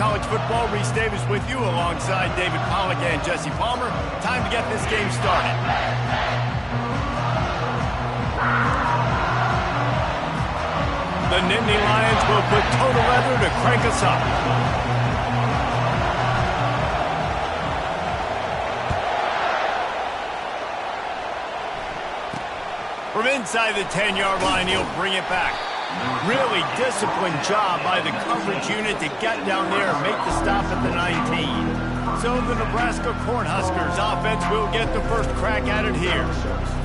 College football, Reese Davis with you alongside David Pollack and Jesse Palmer. Time to get this game started. The Nittany Lions will put total leather to crank us up. From inside the 10-yard line, he'll bring it back. Really disciplined job by the coverage unit to get down there and make the stop at the 19. So the Nebraska Cornhuskers offense will get the first crack at it here.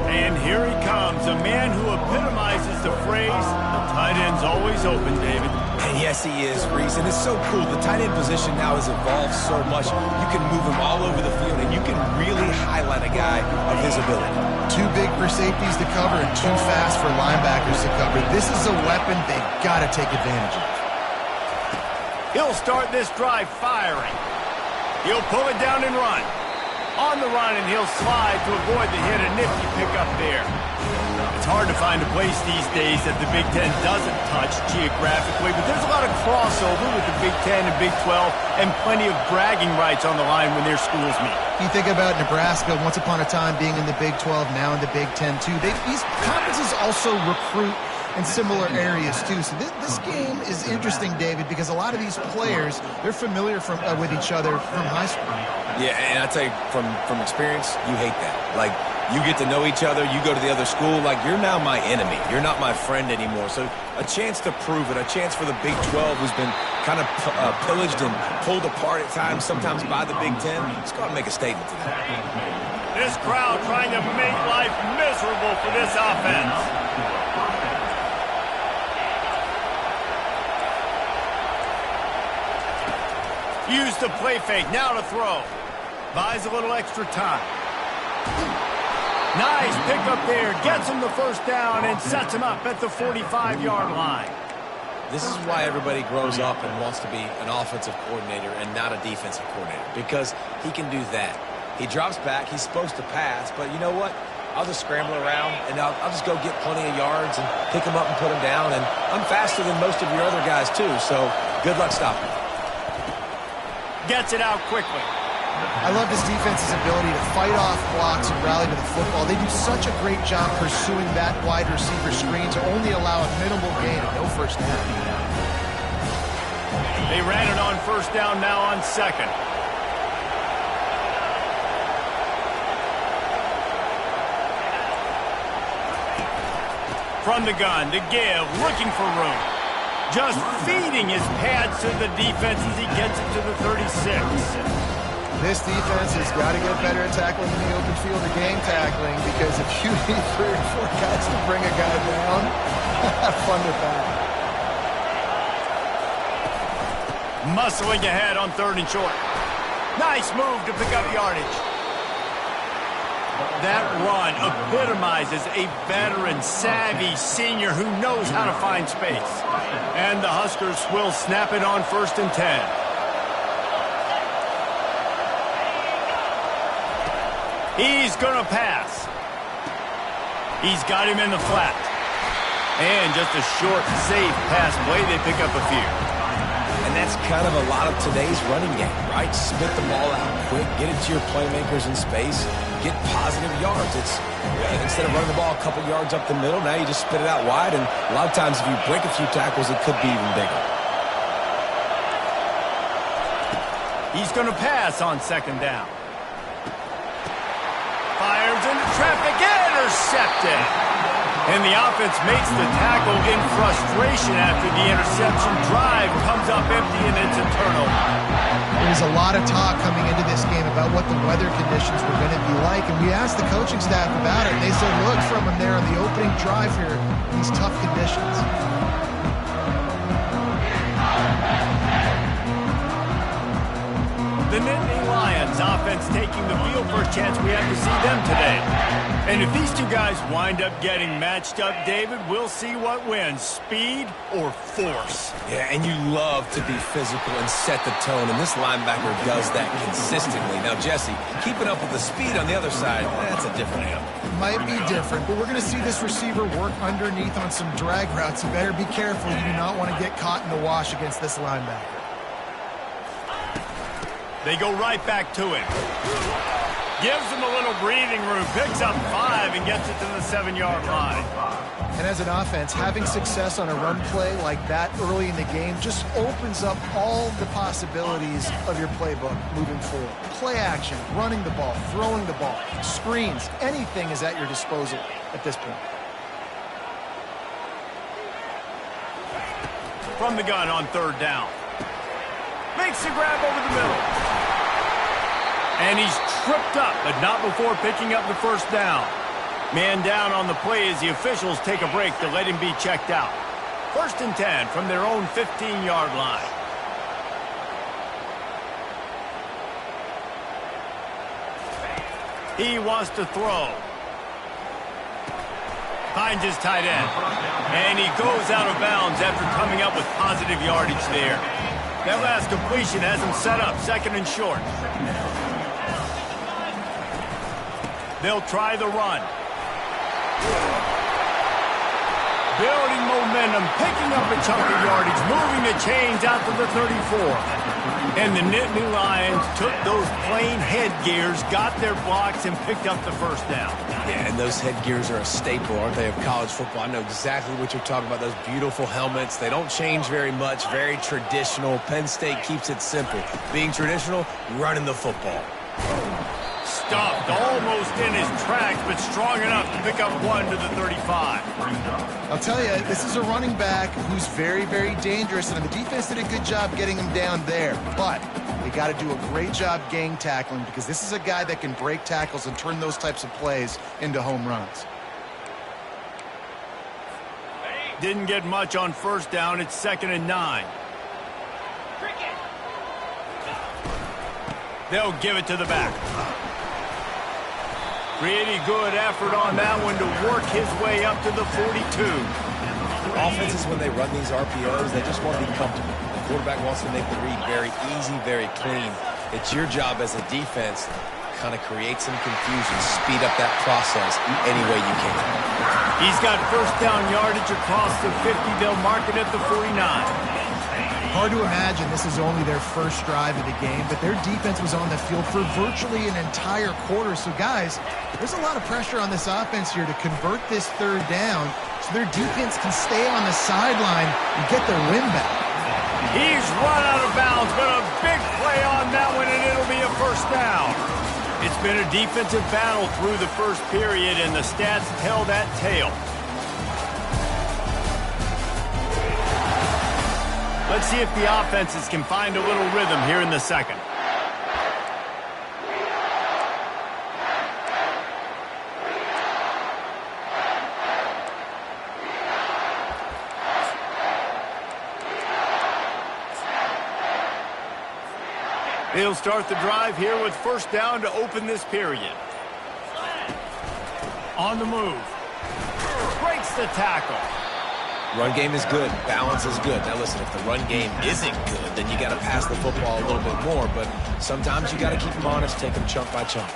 And here he comes, a man who epitomizes the phrase, the tight end's always open, David. And yes, he is, Reese, and it's so cool. The tight end position now has evolved so much. You can move him all over the field, and you can really highlight a guy of his ability. Too big for safeties to cover and too fast for linebackers to cover. This is a weapon they've got to take advantage of. He'll start this drive firing. He'll pull it down and run. On the run, and he'll slide to avoid the hit. A nifty pickup there. It's hard to find a place these days that the Big Ten doesn't touch geographically, but there's a lot of crossover with the Big Ten and Big 12 and plenty of bragging rights on the line when their schools meet. You think about Nebraska, once upon a time being in the Big 12, now in the Big 10 too. These conferences also recruit in similar areas too. So this game is interesting, David, because a lot of these players, they're familiar with each other from high school. Yeah, and I tell you, from experience, you hate that. Like, you get to know each other, you go to the other school, like, you're now my enemy. You're not my friend anymore. So a chance to prove it, a chance for the Big 12, who's been kind of pillaged and pulled apart at times, sometimes by the Big 10. Let's go out and make a statement to that. This crowd trying to make life miserable for this offense. Use the play fake, now to throw. Buys a little extra time. Nice pickup there, gets him the first down and sets him up at the 45-yard line. This is why everybody grows up and wants to be an offensive coordinator and not a defensive coordinator, because he can do that. He drops back, he's supposed to pass, but you know what? I'll just scramble around, and I'll just go get plenty of yards and pick him up and put him down, and I'm faster than most of your other guys too, so good luck stopping. Gets it out quickly. I love this defense's ability to fight off blocks and rally to the football. They do such a great job pursuing that wide receiver screen to only allow a minimal gain and no first down. They ran it on first down, now on second. From the gun, to give, looking for room. Just feeding his pads to the defense as he gets it to the 36. This defense has got to get better at tackling in the open field or game tackling, because if you need 3 or 4 guys to bring a guy down, have fun with that. Muscling ahead on 3rd and short. Nice move to pick up yardage. That run epitomizes a veteran, savvy senior who knows how to find space. And the Huskers will snap it on 1st and 10. He's going to pass. He's got him in the flat. And just a short, safe pass play. They pick up a few. And that's kind of a lot of today's running game, right? Spit the ball out quick, get it to your playmakers in space, get positive yards. It's instead of running the ball a couple yards up the middle, now you just spit it out wide, and a lot of times if you break a few tackles, it could be even bigger. He's going to pass on 2nd down. Fires into traffic, intercepted. And the offense makes the tackle in frustration after the interception. Drive comes up empty, and it's a turnover. There was a lot of talk coming into this game about what the weather conditions were going to be like, and we asked the coaching staff about it, and they said, look, from them there on the opening drive here, these tough conditions. The Nittany Lions offense taking the field. First chance we have to see them today. And if these two guys wind up getting matched up, David, we'll see what wins, speed or force. Yeah, and you love to be physical and set the tone, and this linebacker does that consistently. Now, Jesse, keeping up with the speed on the other side, that's a different animal. Might be different, but we're going to see this receiver work underneath on some drag routes. You better be careful. You do not want to get caught in the wash against this linebacker. They go right back to him. Gives him a little breathing room, picks up 5 and gets it to the 7-yard line. And as an offense, having success on a run play like that early in the game just opens up all the possibilities of your playbook moving forward. Play action, running the ball, throwing the ball, screens, anything is at your disposal at this point. From the gun on 3rd down. Makes the grab over the middle. And he's tripped up, but not before picking up the 1st down. Man down on the play as the officials take a break to let him be checked out. 1st and 10 from their own 15-yard line. He wants to throw. Finds his tight end. And he goes out of bounds after coming up with positive yardage there. That last completion has him set up 2nd and short. They'll try the run. Building momentum, picking up a chunk of yardage, moving the chains out to the 34. And the Nittany Lions took those plain headgears, got their blocks, and picked up the 1st down. Yeah, and those headgears are a staple, aren't they, of college football? I know exactly what you're talking about, those beautiful helmets. They don't change very much, very traditional. Penn State keeps it simple. Being traditional, running the football. Stuffed almost in his tracks, but strong enough to pick up 1 to the 35. I'll tell you, this is a running back who's very, very dangerous, and the defense did a good job getting him down there. But they got to do a great job gang tackling because this is a guy that can break tackles and turn those types of plays into home runs. Didn't get much on 1st down. It's 2nd and 9. They'll give it to the back. Pretty good effort on that one to work his way up to the 42. Offenses, when they run these RPOs, they just want to be comfortable. The quarterback wants to make the read very easy, very clean. It's your job as a defense to kind of create some confusion, speed up that process any way you can. He's got 1st down yardage across the 50. They'll mark it at the 49. Hard to imagine this is only their 1st drive of the game, but their defense was on the field for virtually an entire quarter. So, guys, there's a lot of pressure on this offense here to convert this 3rd down so their defense can stay on the sideline and get their win back. He's run out of bounds, but a big play on that one, and it'll be a 1st down. It's been a defensive battle through the 1st period, and the stats tell that tale. Let's see if the offenses can find a little rhythm here in the 2nd. They'll start the drive here with 1st down to open this period. On the move. Breaks the tackle. Run game is good. Balance is good. Now, listen, if the run game isn't good, then you got to pass the football a little bit more. But sometimes you got to keep them honest, take them chunk by chunk.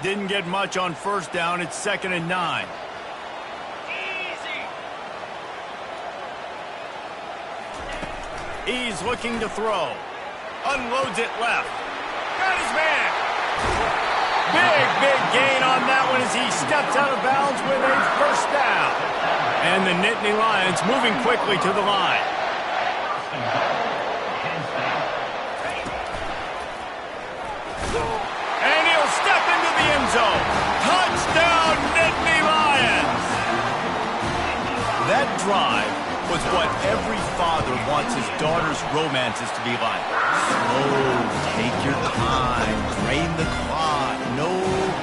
Didn't get much on 1st down. It's 2nd and 9. He's looking to throw. Unloads it left. Got his man. Big gain on that one as he steps out of bounds with a 1st down. And the Nittany Lions moving quickly to the line. And he'll step into the end zone. Touchdown, Nittany Lions. That drive was what every father wants his daughter's romances to be like. Slow, take your time, drain the clock, no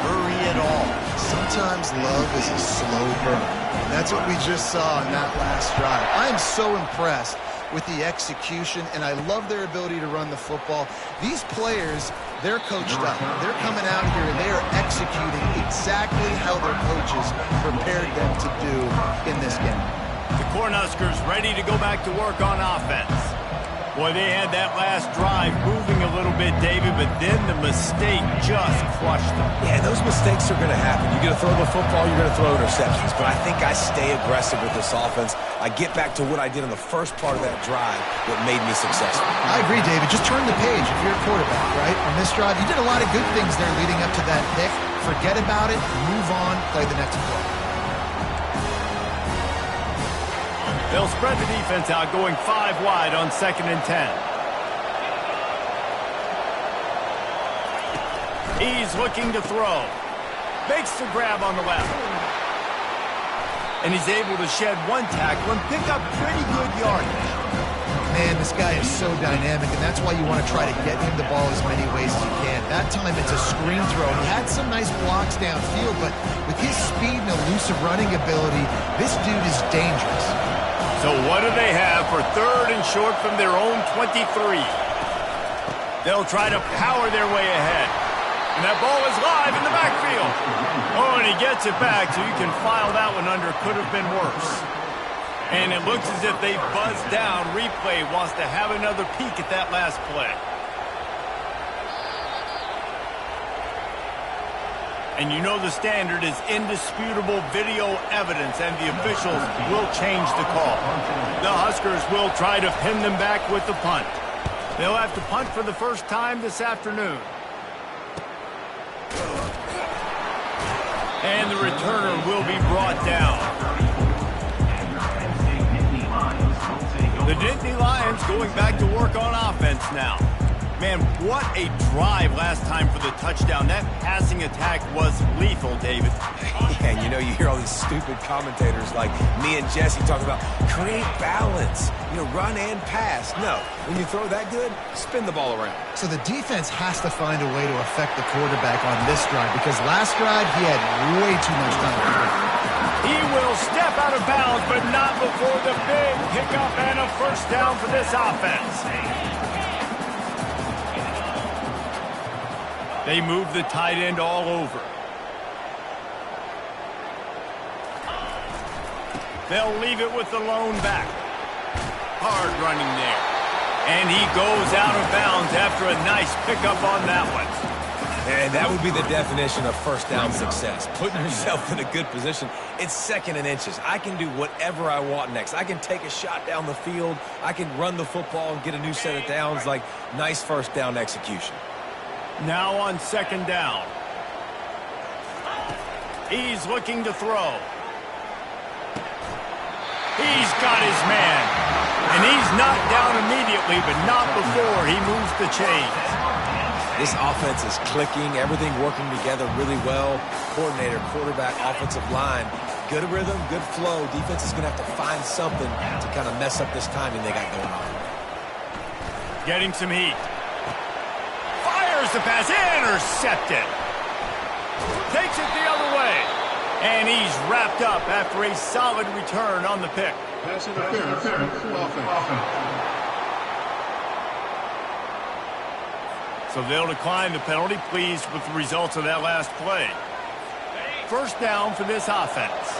hurry at all. Sometimes love is a slow burn. And that's what we just saw in that last drive. I am so impressed with the execution, and I love their ability to run the football. These players, they're coached up. They're coming out here, and they are executing exactly how their coaches prepared them to do in this game. The Cornhuskers ready to go back to work on offense. Boy, they had that last drive moving a little bit, David, but then the mistake just crushed them. Yeah, those mistakes are going to happen. You're going to throw the football, you're going to throw interceptions. But I think I stay aggressive with this offense. I get back to what I did in the first part of that drive that made me successful. I agree, David. Just turn the page if you're a quarterback, right? On this drive, you did a lot of good things there leading up to that pick. Forget about it, move on, play the next play. They'll spread the defense out, going 5 wide on 2nd and 10. He's looking to throw. Makes the grab on the left. And he's able to shed 1 tackle and pick up pretty good yardage. Man, this guy is so dynamic, and that's why you want to try to get him the ball as many ways as you can. That time it's a screen throw. He had some nice blocks downfield, but with his speed and elusive running ability, this dude is dangerous. So what do they have for 3rd and short from their own 23? They'll try to power their way ahead. And that ball is live in the backfield. Oh, and he gets it back, so you can file that one under. Could have been worse. And it looks as if they buzzed down. Replay wants to have another peek at that last play. And you know the standard is indisputable video evidence, and the officials will change the call. The Huskers will try to pin them back with the punt. They'll have to punt for the first time this afternoon. And the returner will be brought down. The Nittany Lions going back to work on offense now. Man, what a drive last time for the touchdown. That passing attack was lethal, David. And you know, you hear all these stupid commentators like me and Jesse talking about create balance, you know, run and pass. No, when you throw that good, spin the ball around. So the defense has to find a way to affect the quarterback on this drive, because last drive he had way too much time. He will step out of bounds, but not before the big pickup and a first down for this offense. They move the tight end all over. They'll leave it with the lone back. Hard running there. And he goes out of bounds after a nice pickup on that one. And that would be the definition of first down success. Putting yourself in a good position. It's 2nd and inches. I can do whatever I want next. I can take a shot down the field. I can run the football and get a new set of downs. Like, nice first down execution. Now on 2nd down. He's looking to throw. He's got his man. And he's knocked down immediately, but not before he moves the chains. This offense is clicking, everything working together really well. Coordinator, quarterback, offensive line. Good rhythm, good flow. Defense is going to have to find something to kind of mess up this timing they got going on. Getting some heat. Fires the pass, intercepted. Takes it the other way. And he's wrapped up after a solid return on the pick. Pass interference. Offense. So they'll decline the penalty, pleased with the results of that last play. First down for this offense.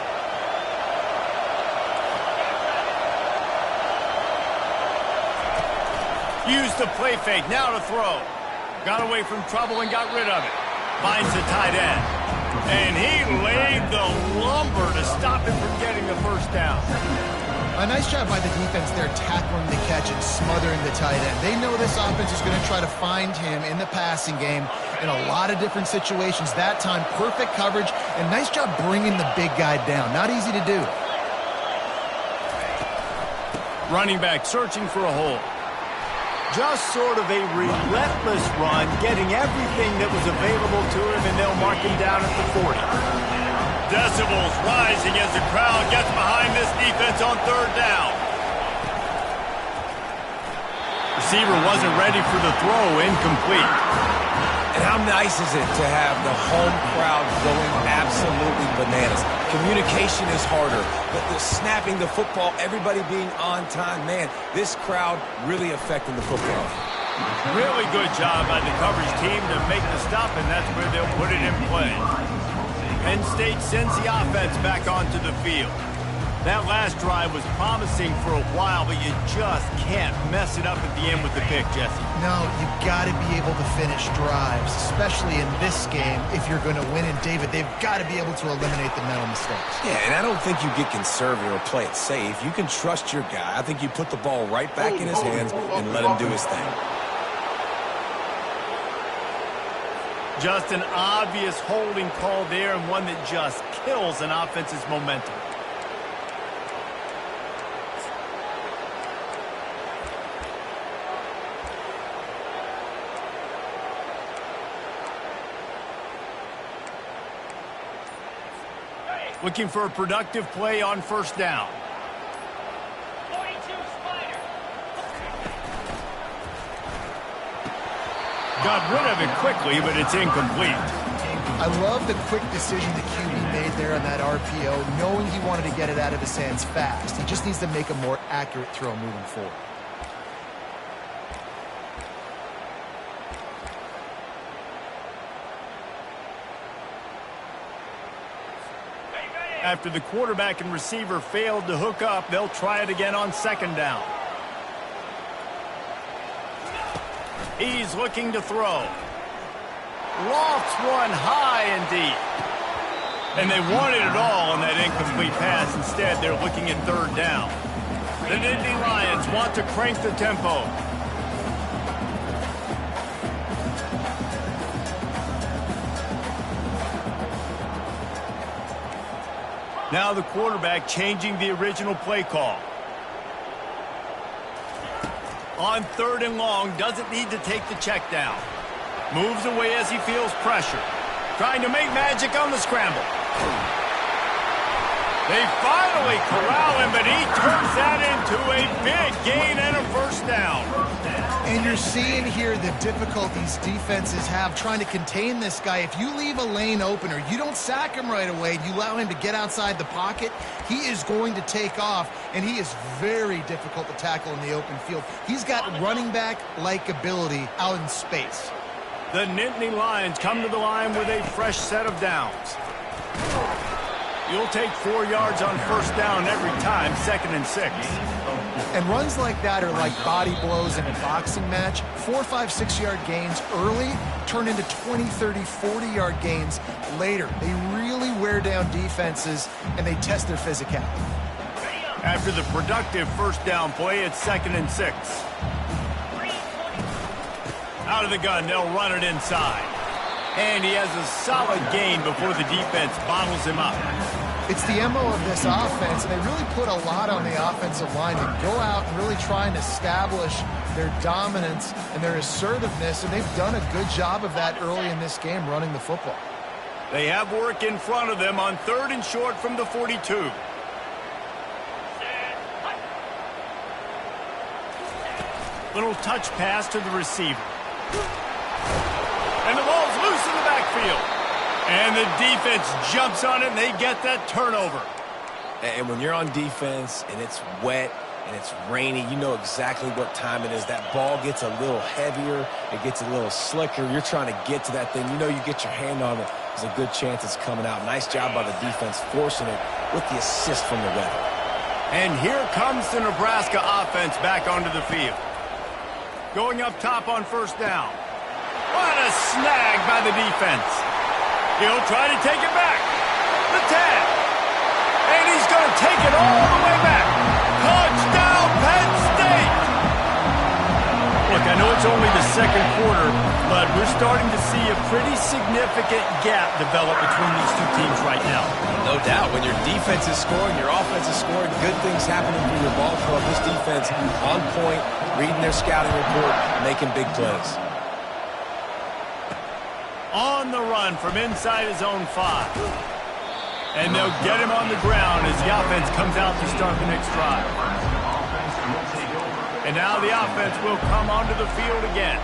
Used the play fake, now to throw. Got away from trouble and got rid of it. Finds the tight end. And he laid the lumber to stop him from getting the first down. A nice job by the defense there, tackling the catch and smothering the tight end. They know this offense is going to try to find him in the passing game in a lot of different situations. That time, perfect coverage, and nice job bringing the big guy down. Not easy to do. Running back searching for a hole. Just sort of a relentless run, getting everything that was available to him, and they'll mark him down at the 40. Decibels rising as the crowd gets behind this defense on 3rd down. Receiver wasn't ready for the throw, incomplete. And how nice is it to have the home crowd going absolutely bananas? Communication is harder, but the snapping the football, everybody being on time, man, this crowd really affecting the football. Really good job by the coverage team to make the stop, and that's where they'll put it in play. Penn State sends the offense back onto the field. That last drive was promising for a while, but you just can't mess it up at the end with the pick, Jesse. No, you've got to be able to finish drives, especially in this game if you're going to win. And, David, they've got to be able to eliminate the mental mistakes. Yeah, and I don't think you get conservative or play it safe. You can trust your guy. I think you put the ball right back in his hands and let him do his thing. Just an obvious holding call there, and one that just kills an offense's momentum. Looking for a productive play on first down. Got rid of it quickly, but it's incomplete. I love the quick decision the QB made there on that RPO, knowing he wanted to get it out of his hands fast. He just needs to make a more accurate throw moving forward. After the quarterback and receiver failed to hook up, they'll try it again on second down. He's looking to throw. Lofts one high and deep. And they wanted it all on that incomplete pass. Instead, they're looking at third down. The Nittany Lions want to crank the tempo. Now the quarterback changing the original play call. On third and long, doesn't need to take the check down. Moves away as he feels pressure. Trying to make magic on the scramble. They finally corral him, but he turns that into a big gain and a first down. And you're seeing here the difficulties defenses have trying to contain this guy. If you leave a lane open or you don't sack him right away, you allow him to get outside the pocket, he is going to take off, and he is very difficult to tackle in the open field. He's got running back-like ability out in space. The Nittany Lions come to the line with a fresh set of downs. You'll take 4 yards on first down every time, 2nd and 6. And runs like that are like body blows in a boxing match. 4, 5, 6-yard gains early turn into 20, 30, 40-yard gains later. They really wear down defenses, and they test their physicality. After the productive first down play, it's 2nd and 6. Out of the gun, they'll run it inside. And he has a solid gain before the defense bottles him up. It's the MO of this offense, and they really put a lot on the offensive line to go out and really try and establish their dominance and their assertiveness, and they've done a good job of that early in this game running the football. They have work in front of them on 3rd and short from the 42. Little touch pass to the receiver. And the ball's loose in the backfield. And the defense jumps on it, and they get that turnover. And when you're on defense and it's wet and it's rainy, you know exactly what time it is. That ball gets a little heavier. It gets a little slicker. You're trying to get to that thing. You know you get your hand on it. There's a good chance it's coming out. Nice job by the defense forcing it with the assist from the weather. And here comes the Nebraska offense back onto the field. Going up top on first down. What a snag by the defense. He'll try to take it back. The 10. And he's going to take it all the way back. Touchdown, Penn State! Look, I know it's only the second quarter, but we're starting to see a pretty significant gap develop between these two teams right now. No doubt. When your defense is scoring, your offense is scoring, good things happening through your ball club. This defense on point, reading their scouting report, making big plays. On the run from inside his own 5. And they'll get him on the ground as the offense comes out to start the next drive. And now the offense will come onto the field again.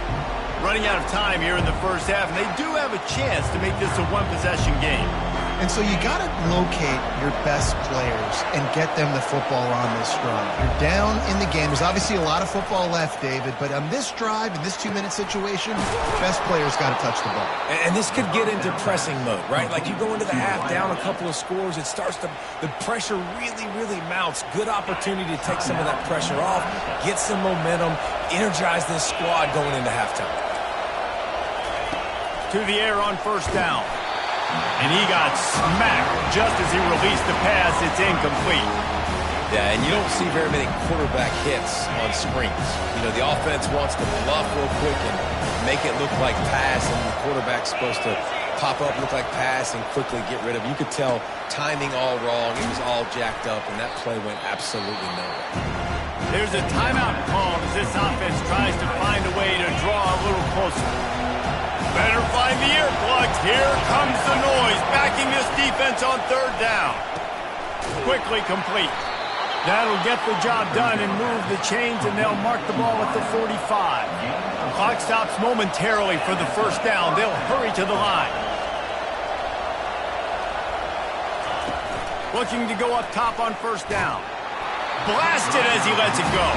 Running out of time here in the first half, and they do have a chance to make this a one-possession game. And so you got to locate your best players and get them the football on this drive. You're down in the game. There's obviously a lot of football left, David, but on this drive, in this 2-minute situation, best players got to touch the ball. And this could get into pressing mode, right? Like you go into the half down a couple of scores, it starts to, the pressure really mounts. Good opportunity to take some of that pressure off, get some momentum, energize this squad going into halftime. To the air on first down. And he got smacked just as he released the pass. It's incomplete. Yeah, and you don't see very many quarterback hits on screens. You know, the offense wants to bluff real quick and make it look like pass, and the quarterback's supposed to pop up, look like pass, and quickly get rid of it. You could tell timing all wrong. It was all jacked up, and that play went absolutely nowhere. There's a timeout called as this offense tries to find a way to draw a little closer. Better find the earplugs. Here comes the noise, backing this defense on third down. Quickly complete. That'll get the job done and move the chains, and they'll mark the ball at the 45. The clock stops momentarily for the first down. They'll hurry to the line. Looking to go up top on first down. Blasted as he lets it go.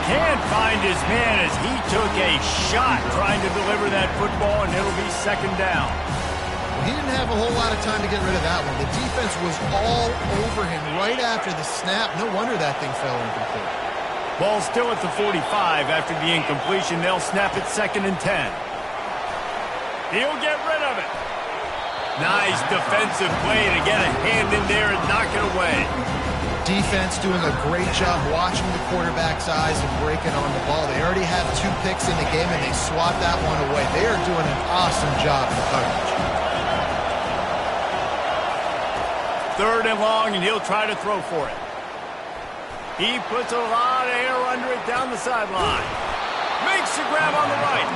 Can't find his man as he took a shot trying to deliver that football, and it'll be second down. He didn't have a whole lot of time to get rid of that one. The defense was all over him right after the snap. No wonder that thing fell incomplete. Ball still at the 45 after the incompletion. They'll snap it 2nd and 10. He'll get rid of it. Nice defensive play to get a hand in there and knock it away. Defense doing a great job watching the quarterback's eyes and breaking on the ball. They already have 2 picks in the game, and they swat that one away. They are doing an awesome job in coverage. 3rd and long, and he'll try to throw for it. He puts a lot of air under it down the sideline. Makes the grab on the right.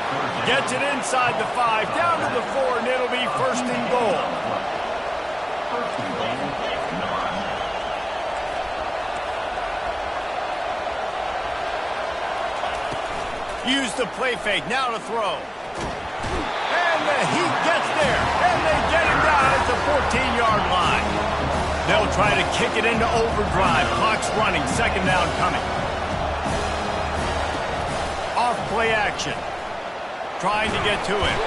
Gets it inside the 5, down to the 4, and it'll be 1st and goal. Use the play fake, now to throw. And the Heat gets there, and they get him down at the 14-yard line. They'll try to kick it into overdrive. Clock's running, 2nd down coming. Off play action. Trying to get to him.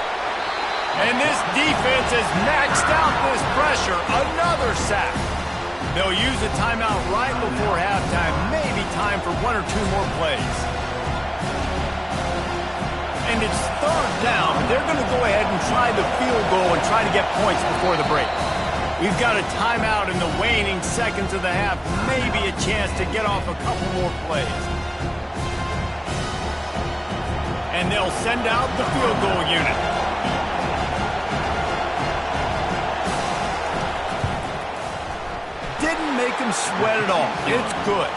And this defense has maxed out this pressure. Another sack. They'll use a timeout right before halftime. Maybe time for 1 or 2 more plays. And it's 3rd down. They're going to go ahead and try the field goal and try to get points before the break. We've got a timeout in the waning seconds of the half. Maybe a chance to get off a couple more plays. And they'll send out the field goal unit. Didn't make him sweat at all. It's good.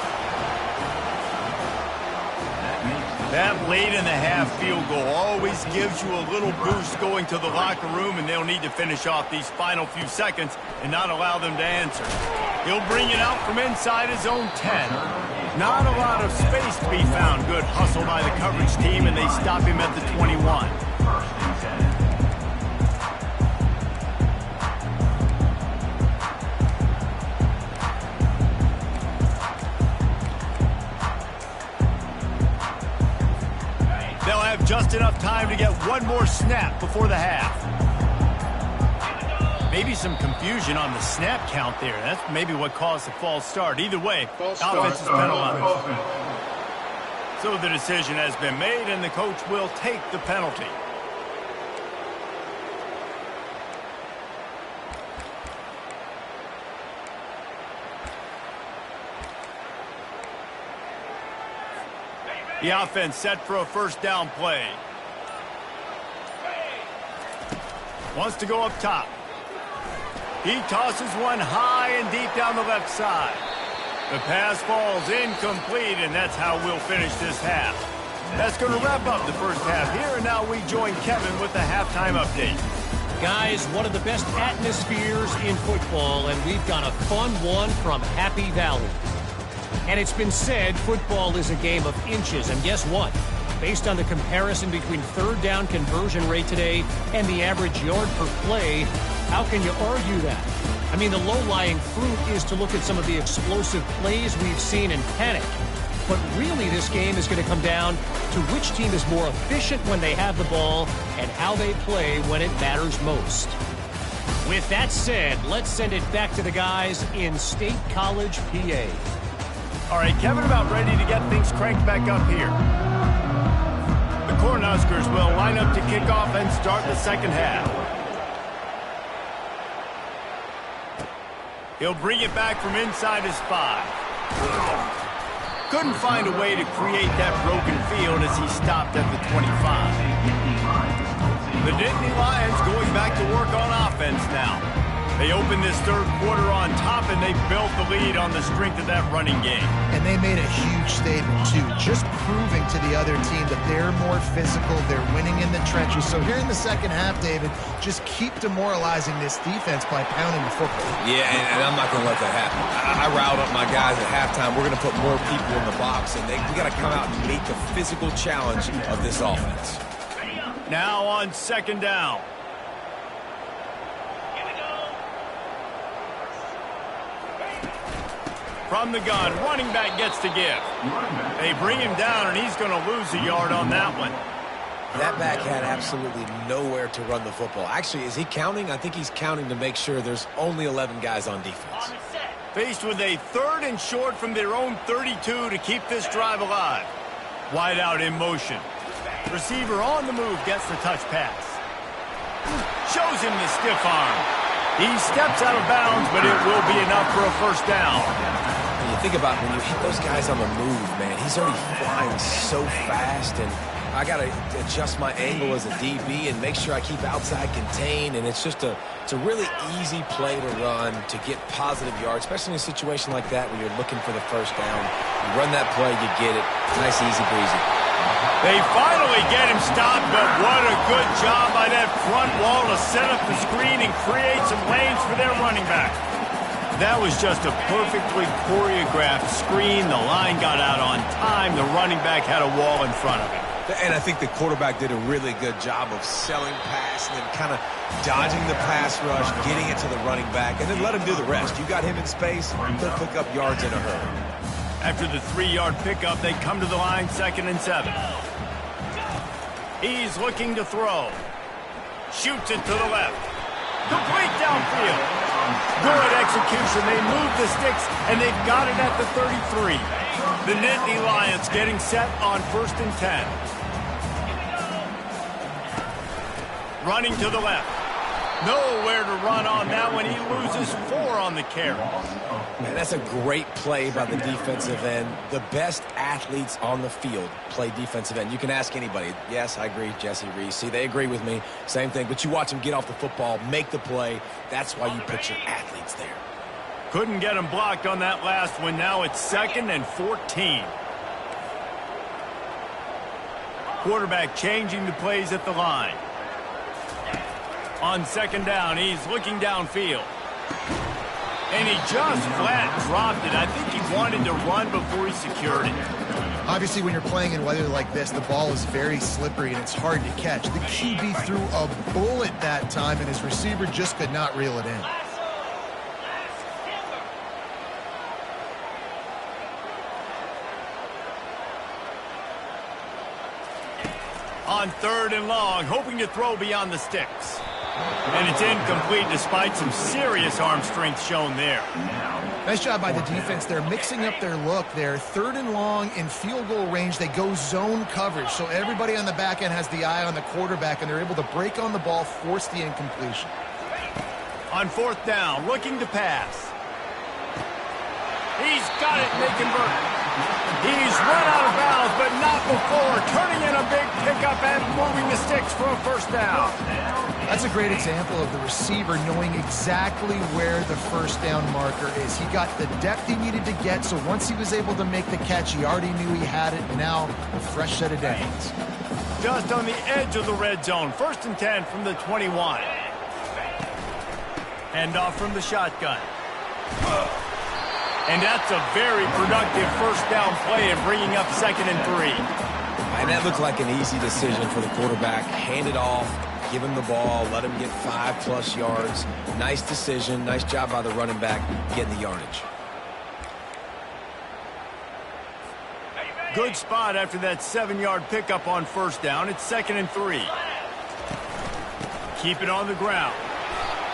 That late in the half field goal always gives you a little boost going to the locker room, and they'll need to finish off these final few seconds and not allow them to answer. He'll bring it out from inside his own 10. Not a lot of space to be found. Good hustle by the coverage team, and they stop him at the 21. Just enough time to get one more snap before the half. Maybe some confusion on the snap count there. That's maybe what caused the false start. Either way, offense is penalized. So the decision has been made, and the coach will take the penalty. The offense set for a 1st down play. Wants to go up top. He tosses one high and deep down the left side. The pass falls incomplete, and that's how we'll finish this half. That's going to wrap up the first half here, and now we join Kevin with the halftime update. Guys, one of the best atmospheres in football, and we've got a fun one from Happy Valley. And it's been said football is a game of inches, and guess what? Based on the comparison between 3rd down conversion rate today and the average yard per play, How can you argue that? I mean, the low-lying fruit is to look at some of the explosive plays we've seen and panic. But really, this game is going to come down to which team is more efficient when they have the ball and how they play when it matters most. With that said, let's send it back to the guys in State College, PA. All right, Kevin, about ready to get things cranked back up here. The Cornhuskers will line up to kick off and start the second half. He'll bring it back from inside his 5. Couldn't find a way to create that broken field as he stopped at the 25. The Nittany Lions going back to work on offense now. They opened this third quarter on top, and they built the lead on the strength of that running game. And they made a huge statement, too, just proving to the other team that they're more physical, they're winning in the trenches. So here in the second half, David, just keep demoralizing this defense by pounding the football. Yeah, and I'm not going to let that happen. I riled up my guys at halftime. We're going to put more people in the box, and we got to come out and meet the physical challenge of this offense. Now on second down. From the gun, running back gets to give. They bring him down, and he's going to lose a yard on that one. That back had absolutely nowhere to run the football. Actually, is he counting? I think he's counting to make sure there's only 11 guys on defense. Faced with a 3rd and short from their own 32 to keep this drive alive. Wide out in motion. Receiver on the move gets the touch pass. Shows him the stiff arm. He steps out of bounds, but it will be enough for a first down. When you think about when you hit those guys on the move, man, he's already flying so fast, and I got to adjust my angle as a DB and make sure I keep outside contained, and it's a really easy play to run to get positive yards, especially in a situation like that where you're looking for the first down. You run that play, you get it. Nice, easy breezy. They finally get him stopped, but what a good job by that front wall to set up the screen and create some lanes for their running back. That was just a perfectly choreographed screen. The line got out on time. The running back had a wall in front of him. And I think the quarterback did a really good job of selling pass and then kind of dodging the pass rush, getting it to the running back, and then let him do the rest. You got him in space, he'll pick up yards in a hurry. After the 3-yard pickup, they come to the line 2nd and 7. He's looking to throw. Shoots it to the left. Complete downfield. Good execution. They move the sticks, and they've got it at the 33. The Nittany Lions getting set on 1st and 10. Running to the left. Nowhere to run on that one. He loses 4 on the carry. Man, that's a great play by the defensive end. The best athletes on the field play defensive end. You can ask anybody. Yes, I agree, Jesse Reese. See, they agree with me. Same thing. But you watch them get off the football, make the play. That's why you put your athletes there. Couldn't get him blocked on that last one. Now it's 2nd and 14. Quarterback changing the plays at the line. On 2nd down, he's looking downfield. And he just flat dropped it. I think he wanted to run before he secured it. Obviously, when you're playing in weather like this, the ball is very slippery and it's hard to catch. The QB threw a bullet that time, and his receiver just could not reel it in. On 3rd and long, hoping to throw beyond the sticks. And it's incomplete despite some serious arm strength shown there. Nice job by the defense. They're mixing up their look there. 3rd and long in field goal range. They go zone coverage. So everybody on the back end has the eye on the quarterback, and they're able to break on the ball, force the incompletion. On 4th down, looking to pass. He's got it, they convert. He's run out of bounds, but not before. Turning in a big pickup and moving the sticks for a first down. That's a great example of the receiver knowing exactly where the first down marker is. He got the depth he needed to get, so once he was able to make the catch, he already knew he had it, and now a fresh set of downs. Just on the edge of the red zone. 1st and 10 from the 21. Hand off from the shotgun. And that's a very productive first down play and bringing up 2nd and 3. And that looked like an easy decision for the quarterback. Hand it off, Give him the ball. Let him get 5+ yards. Nice decision. Nice job by the running back getting the yardage. Good spot after that 7-yard pickup on first down. It's 2nd and 3. Keep it on the ground.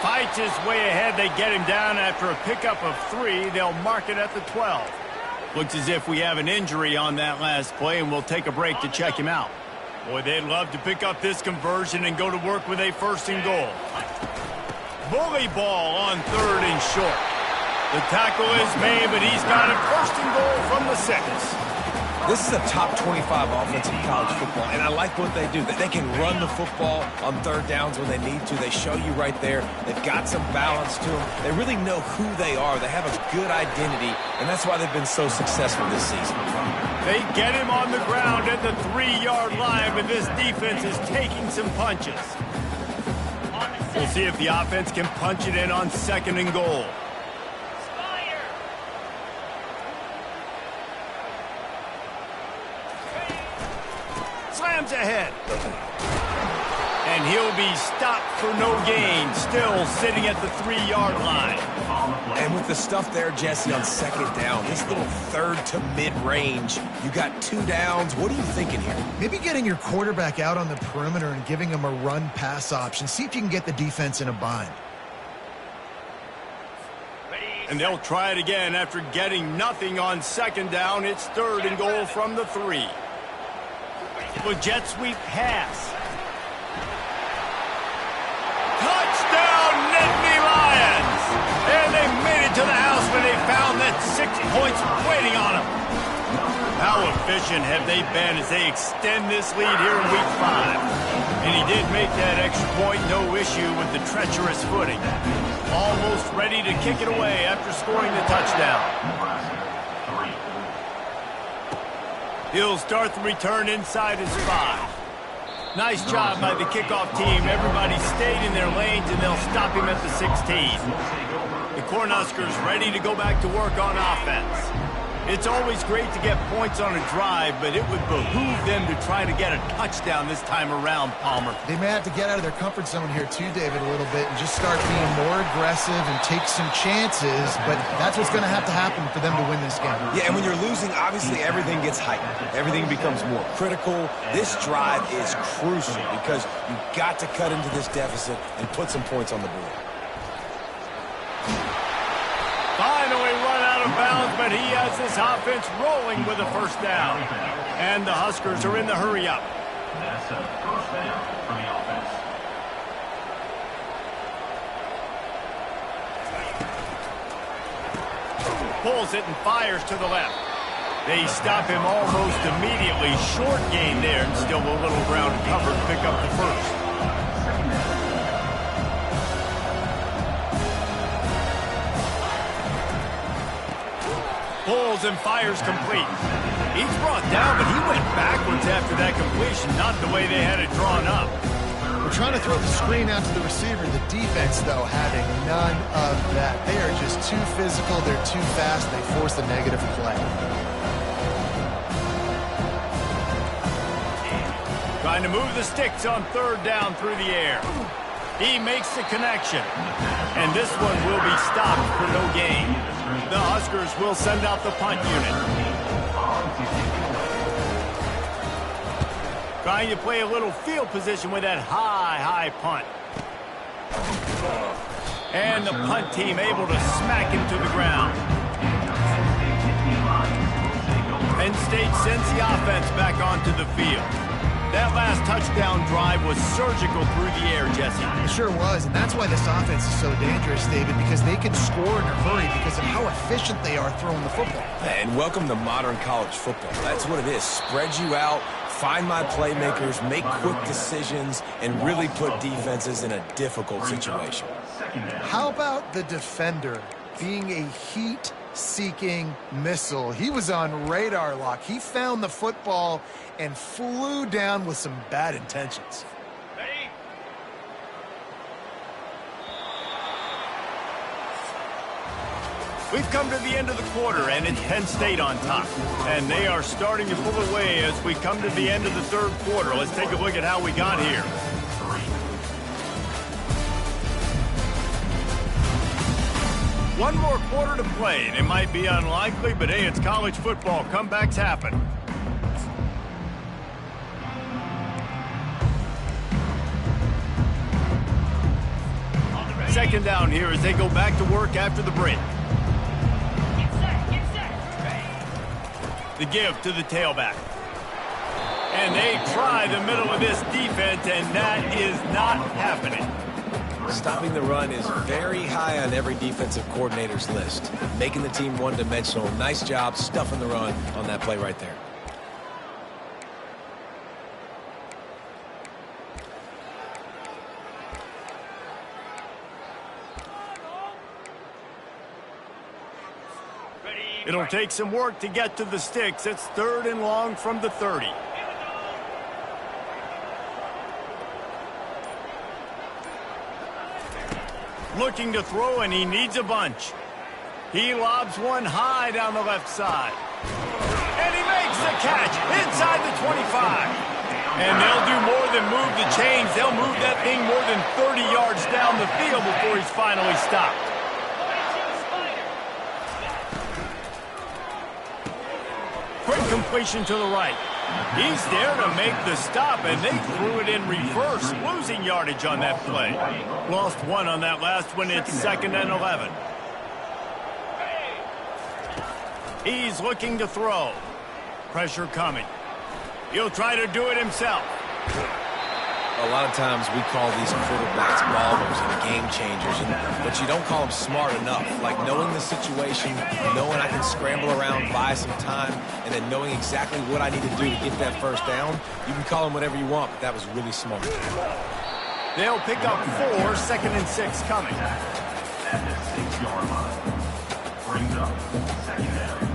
Fights his way ahead. They get him down after a pickup of 3. They'll mark it at the 12. Looks as if we have an injury on that last play, and we'll take a break to check him out. Boy, they'd love to pick up this conversion and go to work with a 1st and goal. Bully ball on 3rd and short. The tackle is made, but he's got it 1st and goal from the 6. This is a top 25 offense in college football, and I like what they do. They can run the football on 3rd downs when they need to. They show you right there. They've got some balance to them. They really know who they are. They have a good identity, and that's why they've been so successful this season. They get him on the ground at the 3-yard line, but this defense is taking some punches. We'll see if the offense can punch it in on 2nd and goal. Slams ahead. And he'll be stopped for no gain, still sitting at the 3-yard line. And with the stuff there, Jesse, on 2nd down, this little 3rd to mid-range, you got 2 downs. What are you thinking here? Maybe getting your quarterback out on the perimeter and giving him a run-pass option. See if you can get the defense in a bind. And they'll try it again after getting nothing on 2nd down. It's 3rd and goal from the 3. With jet sweep pass. Touchdown, Nittany Lions! And they made it to the house when they found that 6 points waiting on them. How efficient have they been as they extend this lead here in Week 5? And he did make that extra point, no issue with the treacherous footing. Almost ready to kick it away after scoring the touchdown. He'll start the return inside his 5. Nice job by the kickoff team. Everybody stayed in their lanes, and they'll stop him at the 16. The Cornhuskers ready to go back to work on offense. It's always great to get points on a drive, but it would behoove them to try to get a touchdown this time around, Palmer. They may have to get out of their comfort zone here too, David, a little bit and just start being more aggressive and take some chances, but that's what's going to have to happen for them to win this game. Yeah, and when you're losing, obviously everything gets heightened. Everything becomes more critical. This drive is crucial because you've got to cut into this deficit and put some points on the board. Finally run out of bounds, but he has this offense rolling with a 1st down. And the Huskers are in the hurry-up. That's a 1st down for the offense. Pulls it and fires to the left. They stop him almost immediately. Short gain there, and still a little ground to cover to pick up the 1st. Pulls and fires complete. He's brought down, but he went backwards after that completion, not the way they had it drawn up. We're trying to throw the screen out to the receiver. The defense, though, having none of that. They are just too physical. They're too fast. They force the negative play. Trying to move the sticks on 3rd down through the air. He makes the connection. And this one will be stopped for no gain. The Huskers will send out the punt unit. Trying to play a little field position with that high punt. And the punt team able to smack him to the ground. Penn State sends the offense back onto the field. That last touchdown drive was surgical through the air, Jesse. It sure was, and that's why this offense is so dangerous, David, because they can score in a hurry because of how efficient they are throwing the football. And welcome to modern college football. That's what it is. Spread you out, find my playmakers, make quick decisions, and really put defenses in a difficult situation. How about the defender being a heat-seeking missile? He was on radar lock. He found the football and flew down with some bad intentions. We've come to the end of the quarter, and it's Penn State on top. And they are starting to pull away as we come to the end of the 3rd quarter. Let's take a look at how we got here. One more quarter to play, and it might be unlikely, but hey, it's college football. Comebacks happen. Second down here as they go back to work after the break. The give to the tailback. And they try the middle of this defense, and that is not happening. Stopping the run is very high on every defensive coordinator's list. Making the team one-dimensional. Nice job stuffing the run on that play right there. It'll take some work to get to the sticks. It's 3rd and long from the 30. Looking to throw, and he needs a bunch. He lobs one high down the left side. And he makes the catch inside the 25. And they'll do more than move the chains. They'll move that thing more than 30 yards down the field before he's finally stopped. Quick completion to the right. He's there to make the stop, and they threw it in reverse, losing yardage on that play. Lost one on that last one. It's 2nd and 11. He's looking to throw. Pressure coming. He'll try to do it himself. A lot of times we call these quarterbacks ballers and game changers, but you don't call them smart enough. Like knowing the situation, knowing I can scramble around, buy some time, and then knowing exactly what I need to do to get that first down. You can call them whatever you want, but that was really smart. They'll pick up 4, 2nd and 6 coming. At the 6-yard line. Brings up 2nd down.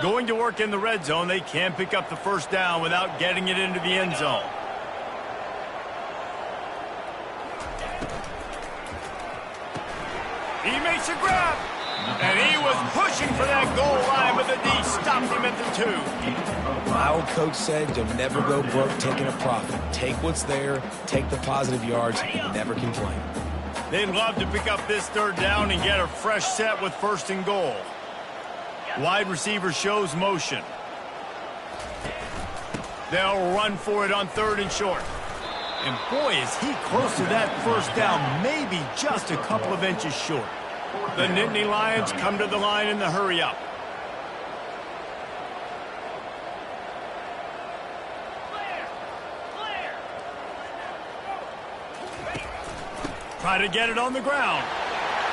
Going to work in the red zone. They can't pick up the first down without getting it into the end zone. He makes a grab. And he was pushing for that goal line, but the D stopped him at the 2. My old coach said you'll never go broke taking a profit. Take what's there, take the positive yards, and never complain. They'd love to pick up this 3rd down and get a fresh set with 1st and goal. Wide receiver shows motion. They'll run for it on 3rd and short. And boy, is he close to that first down, maybe just a couple of inches short. The Nittany Lions come to the line in the hurry up. Try to get it on the ground.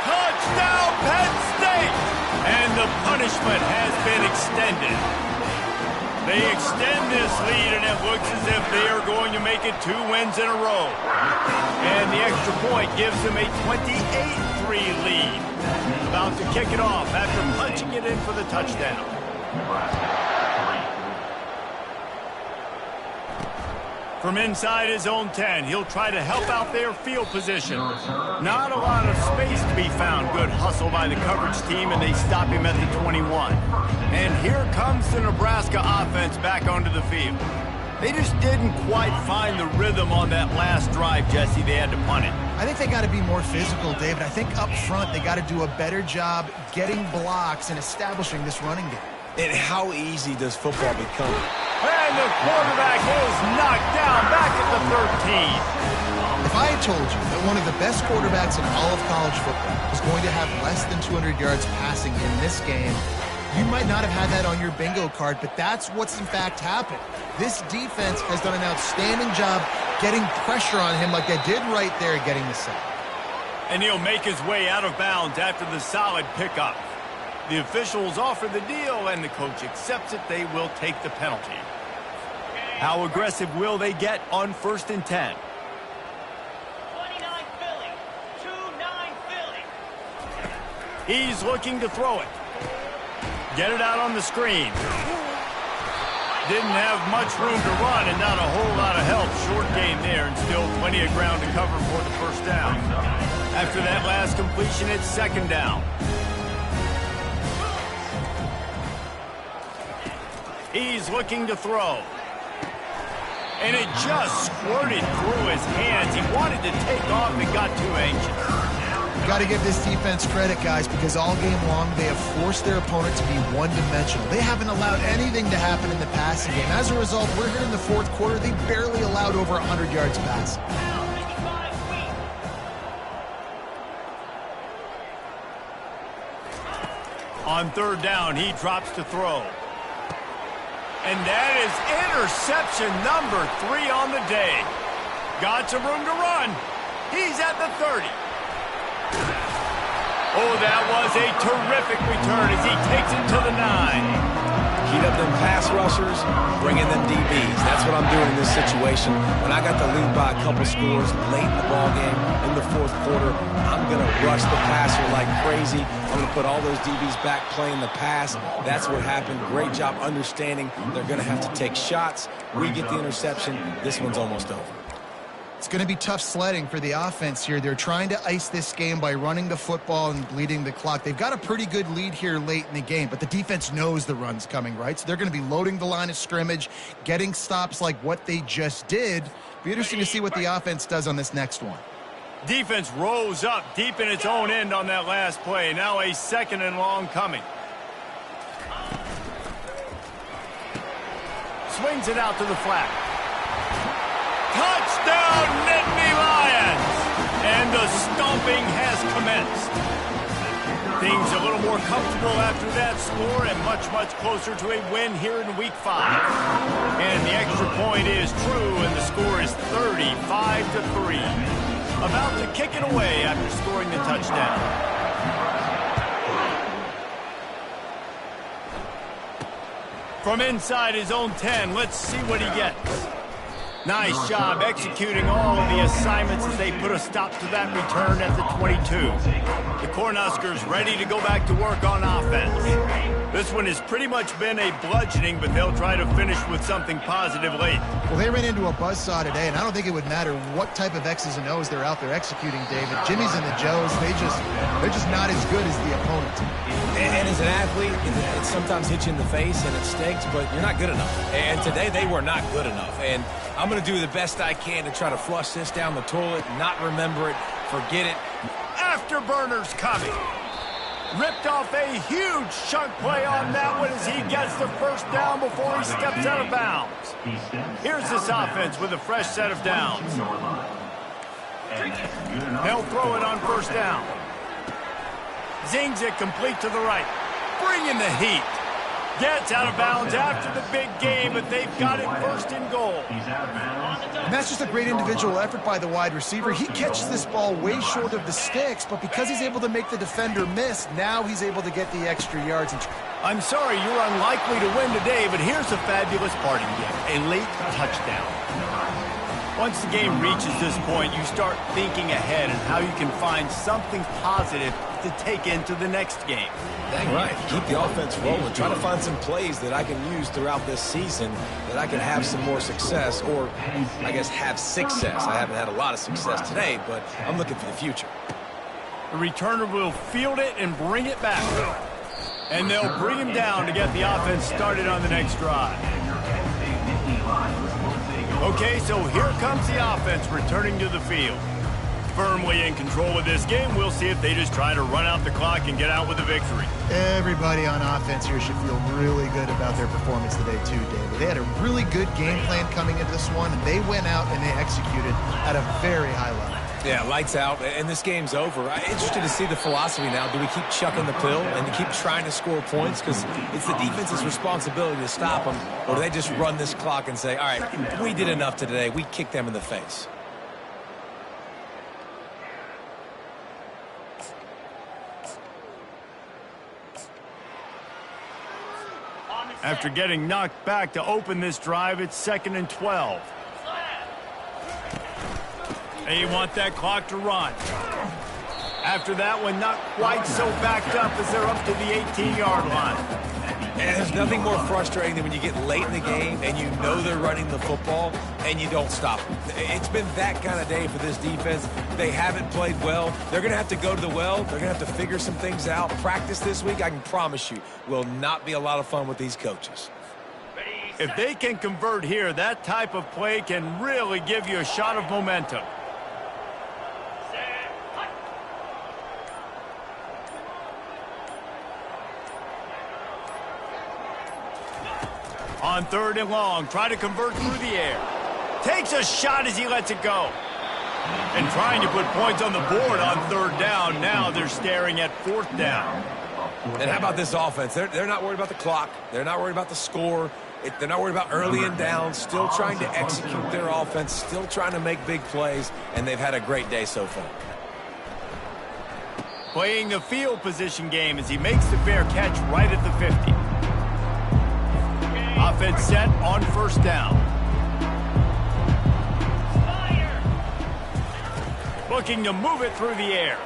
Touchdown, Penn State! And the punishment has been extended. They extend this lead, and it looks as if they are going to make it 2 wins in a row. And the extra point gives them a 28-3 lead. About to kick it off after punching it in for the touchdown. From inside his own 10, he'll try to help out their field position. Not a lot of space to be found. Good hustle by the coverage team, and they stop him at the 21. And here comes the Nebraska offense back onto the field. They just didn't quite find the rhythm on that last drive, Jesse. They had to punt it. I think they got to be more physical, David. I think up front they got to do a better job getting blocks and establishing this running game. And how easy does football become? And the quarterback is knocked down back at the 13. If I had told you that one of the best quarterbacks in all of college football was going to have less than 200 yards passing in this game, you might not have had that on your bingo card, but that's what's in fact happened. This defense has done an outstanding job getting pressure on him like they did right there getting the sack. And he'll make his way out of bounds after the solid pickup. The officials offer the deal, and the coach accepts it. They will take the penalty. How aggressive will they get on 1st and 10? 29 Philly. 2-9 Philly. He's looking to throw it. Get it out on the screen. Didn't have much room to run and not a whole lot of help. Short game there and still plenty of ground to cover for the first down. After that last completion, it's 2nd down. He's looking to throw. And it just squirted through his hands. He wanted to take off and got too anxious. Got to give this defense credit, guys, because all game long they have forced their opponent to be one-dimensional. They haven't allowed anything to happen in the passing game. As a result, we're here in the fourth quarter. They barely allowed over 100 yards passing. On third down, he drops to throw. And that is interception number 3 on the day. Got some room to run. He's at the 30. Oh, that was a terrific return as he takes it to the 9. Heat up them pass rushers, bring in them DBs. That's what I'm doing in this situation. When I got the lead by a couple scores late in the ball game, in the fourth quarter, I'm going to rush the passer like crazy. I'm going to put all those DBs back playing the pass. That's what happened. Great job understanding they're going to have to take shots. We get the interception. This one's almost over. It's going to be tough sledding for the offense here. They're trying to ice this game by running the football and bleeding the clock. They've got a pretty good lead here late in the game, but the defense knows the run's coming, right? So they're going to be loading the line of scrimmage, getting stops like what they just did. Be interesting to see what the offense does on this next one. Defense rose up deep in its own end on that last play. Now a 2nd and long coming. Swings it out to the flat. Touchdown, Nittany Lions! And the stomping has commenced. Things a little more comfortable after that score and much, much closer to a win here in Week 5. And the extra point is true, and the score is 35-3. About to kick it away after scoring the touchdown. From inside his own 10, let's see what he gets. Nice job executing all of the assignments as they put a stop to that return at the 22. The Cornhuskers ready to go back to work on offense. This one has pretty much been a bludgeoning, but they'll try to finish with something positive late. Well, they ran into a buzzsaw today, and I don't think it would matter what type of X's and O's they're out there executing, David. Jimmy's and the Joes, they're just not as good as the opponent. And as an athlete, it sometimes hits you in the face and it stinks, but you're not good enough. And today they were not good enough. And I'm going to do the best I can to try to flush this down the toilet, not remember it, forget it. Afterburners coming. Ripped off a huge chunk play on that one as he gets the first down before he steps out of bounds. Here's this offense with a fresh set of downs. They'll throw it on first down. Zings it complete to the right. Bringing the heat. Gets out of bounds after the big game, but they've got it first and goal. And that's just a great individual effort by the wide receiver. He catches this ball way short of the sticks, but because he's able to make the defender miss, now he's able to get the extra yards. I'm sorry you're unlikely to win today, but here's a fabulous parting gift, a late touchdown. Once the game reaches this point, you start thinking ahead and how you can find something positive to take into the next game. Dang right. Keep the offense rolling. Try to find some plays that I can use throughout this season that I can have some more success, or I guess have success. I haven't had a lot of success today, but I'm looking for the future. The returner will field it and bring it back. And they'll bring him down to get the offense started on the next drive. Okay, so here comes the offense returning to the field. Firmly in control of this game. We'll see if they just try to run out the clock and get out with a victory. Everybody on offense here should feel really good about their performance today too, David. They had a really good game plan coming into this one, and they went out and they executed at a very high level. Yeah, lights out, and this game's over. I'm interested to see the philosophy now. Do we keep chucking the pill and keep trying to score points? Because it's the defense's responsibility to stop them. Or do they just run this clock and say, all right, we did enough today. We kicked them in the face. After getting knocked back to open this drive, it's 2nd and 12. They want that clock to run. After that one, not quite so backed up as they're up to the 18-yard line. And there's nothing more frustrating than when you get late in the game and you know they're running the football and you don't stop them. It's been that kind of day for this defense. They haven't played well. They're going to have to go to the well. They're going to have to figure some things out. Practice this week, I can promise you, will not be a lot of fun with these coaches. Ready? If they can convert here, that type of play can really give you a shot of momentum. On 3rd and long, try to convert through the air. Takes a shot as he lets it go. And trying to put points on the board on 3rd down. Now they're staring at 4th down. And how about this offense? They're not worried about the clock. They're not worried about the score. They're not worried about early and down. Still trying to execute their offense. Still trying to make big plays. And they've had a great day so far. Playing the field position game as he makes the fair catch right at the 50. Offense set on 1st down. Looking to move it through the air.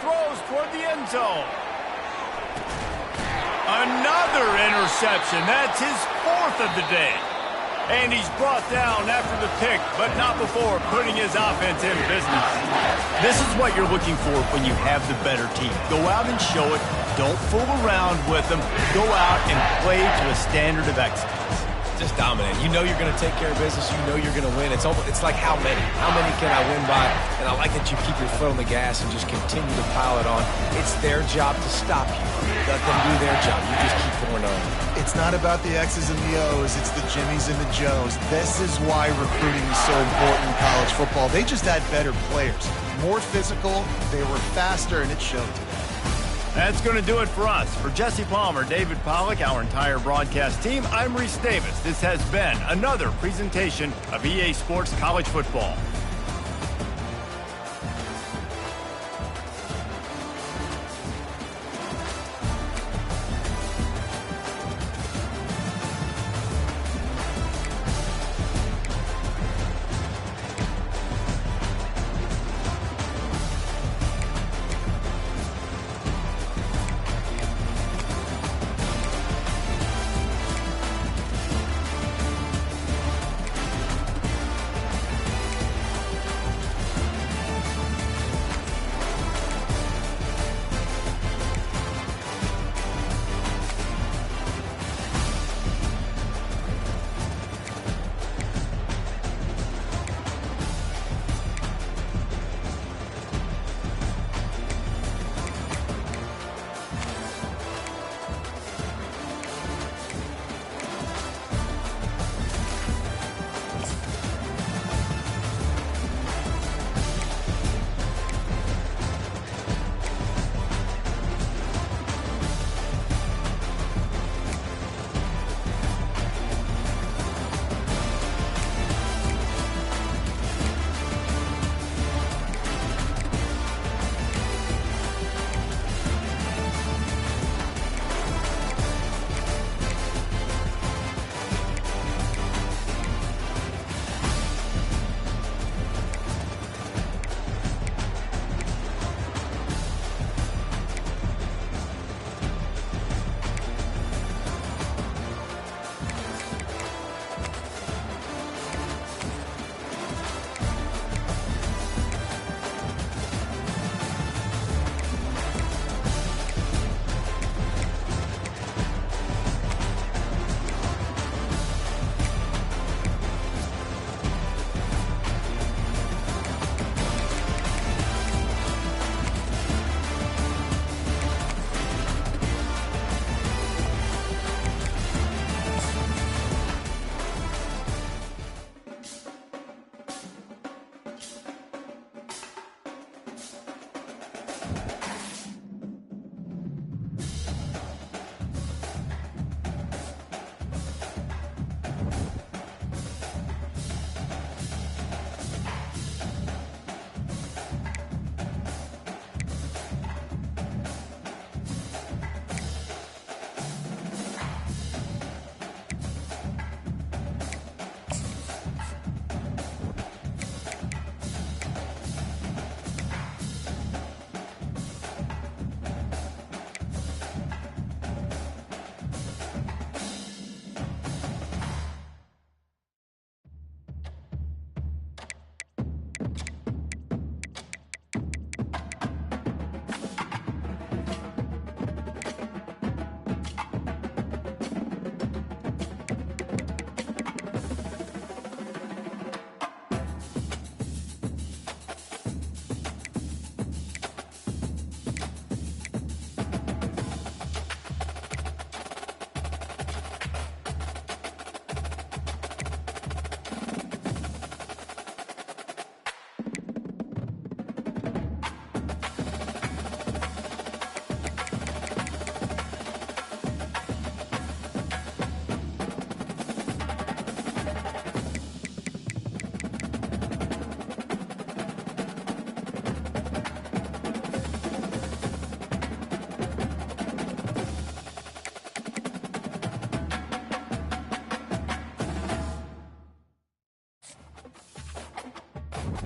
Throws toward the end zone. Another interception. That's his 4th of the day. And he's brought down after the pick, but not before putting his offense in business. This is what you're looking for when you have the better team. Go out and show it. Don't fool around with them. Go out and play to a standard of excellence. Just dominant. You know you're going to take care of business. You know you're going to win. It's like how many? How many can I win by? And I like that you keep your foot on the gas and just continue to pile it on. It's their job to stop you. Let them do their job. You just keep going on. It's not about the X's and the O's. It's the Jimmies and the Joes. This is why recruiting is so important in college football. They just had better players. More physical. They were faster, and it showed today. That's going to do it for us. For Jesse Palmer, David Pollack, our entire broadcast team, I'm Reese Davis. This has been another presentation of EA Sports College Football.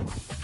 it.